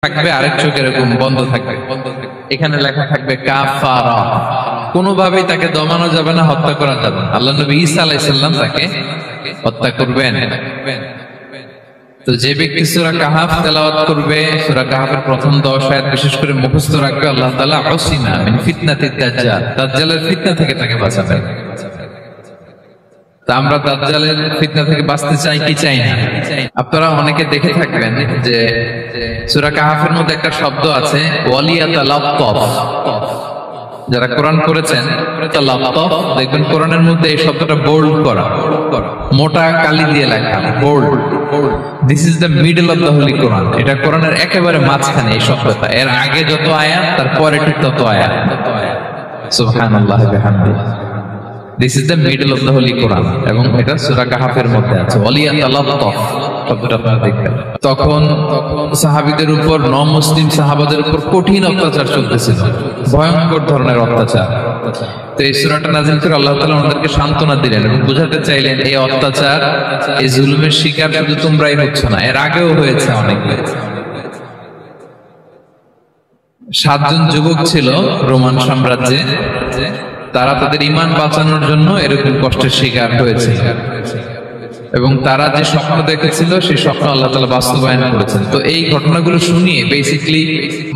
থাকবে, আরেক চোখ এরকম বন্ধ থাকবে। এখানে লেখা থাকবে কাফারা। কোনোভাবেই তাকে দমানো যাবে না, হত্যা করা যাবে না। আল্লাহ নবী ঈসা আলাইহিস সালাম তাকে হত্যা করবেন। তো যে ব্যক্তি সূরা কাহাফ তেলাওয়াত করবে, সূরা কাহাফের প্রথম 10 আয়াত বিশেষ করে মুখস্থ রাখবে, আল্লাহ তাআলা উসিমা মিন ফিতনাতিদ দাজ্জাল, দাজ্জালের ফিতনা থেকে তাকে বাঁচাবেন। তা আমরা দাজ্জালের ফিতনা থেকে বাঁচতে চাই কি চাই না? আপনারা অনেকে দেখে থাকবেন যে সূরা কাহাফের মধ্যে একটা শব্দ আছে ওয়ালিয়াতালাত্তাফ। যারা কোরআন পড়েছেন তালাত্তাফ দেখবেন কোরআনের মধ্যে এই শব্দটা বোল্ড করা, মোটা কালি দিয়ে লেখা bold. This is the middle of the holy Quran. এটা কোরআনের একেবারে মাঝখানে এই শব্দটা। এর আগে যত আয়াত তার পরে ঠিক তত আয়াত। সুবহানাল্লাহি ওয়া বিহামদিহি। This is the middle of the Holy Quran এবং এটা সূরা কাহাফের মধ্যে আছে। ওয়ালিয়াতালাত্তাফ শব্দটা আপনারা দেখবেন। তখন সাহাবীদের উপর, নন-মুসলিম সাহাবাদের উপর কঠিন অত্যাচার চলতেছিল, ভয়ঙ্কর ধরনের অত্যাচার। তো এই সূরাটা নাযিল করে আল্লাহ তাআলা ওনাদেরকে সান্ত্বনা দিলেন এবং বোঝাতে চাইলেন এই অত্যাচার, এই জুলুমের শিকার শুধু তোমরাই হচ্ছ না, এর আগেও হয়েছে অনেকে। 7 জন যুবক ছিল রোমান সাম্রাজ্যে, তারা তাদের ঈমান বাঁচানোর জন্য এরকম কষ্টের শিকার হয়েছে এবং তারা যে স্বপ্ন দেখেছিল সেই স্বপ্ন আল্লাহ তাআলা বাস্তবায়ন করেছেন। তো এই ঘটনাগুলো শুনিয়ে বেসিক্যালি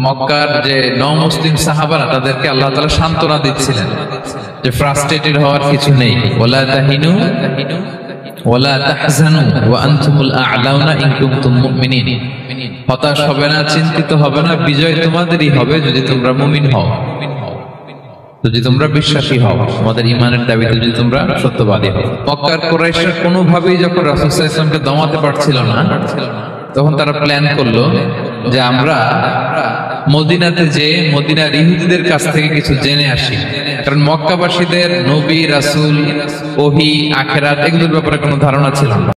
মক্কার যে নন-মুসলিম সাহাবারা তাদেরকে আল্লাহ তাআলা সান্ত্বনা দিচ্ছিলেন যে ফ্রাস্ট্রেটেড হওয়ার কিছু নেই। ওয়ালা তাহিনু ওয়ালা তাহজানু ওয়া আনতুমুল আ'লাউনা ইন কুনতুম মুমিনিন। হতাশ হবে না, চিন্তিত হবে না, বিজয় তোমাদেরই হবে যদি তোমরা মুমিন হও, যদি তোমরা বিশ্বাসী হও, তোমাদের ঈমানের দাবিতে যদি তোমরা সত্যবাদী হও। মক্কার কুরাইশরা কোনোভাবেই যখন রাসূল সাল্লাল্লাহু আলাইহি ওয়াসাল্লামকে দমাতে পারছিল না, তখন তারা প্ল্যান করলো যে আমরা মদিনাতে যে মদিনার ইহুদিদের কাছ থেকে কিছু জেনে আসি। কারণ মক্কাবাসীদের নবী, রাসূল, ওহী, আখিরাত এগুলোর ব্যাপারে কোনো ধারণা ছিল না।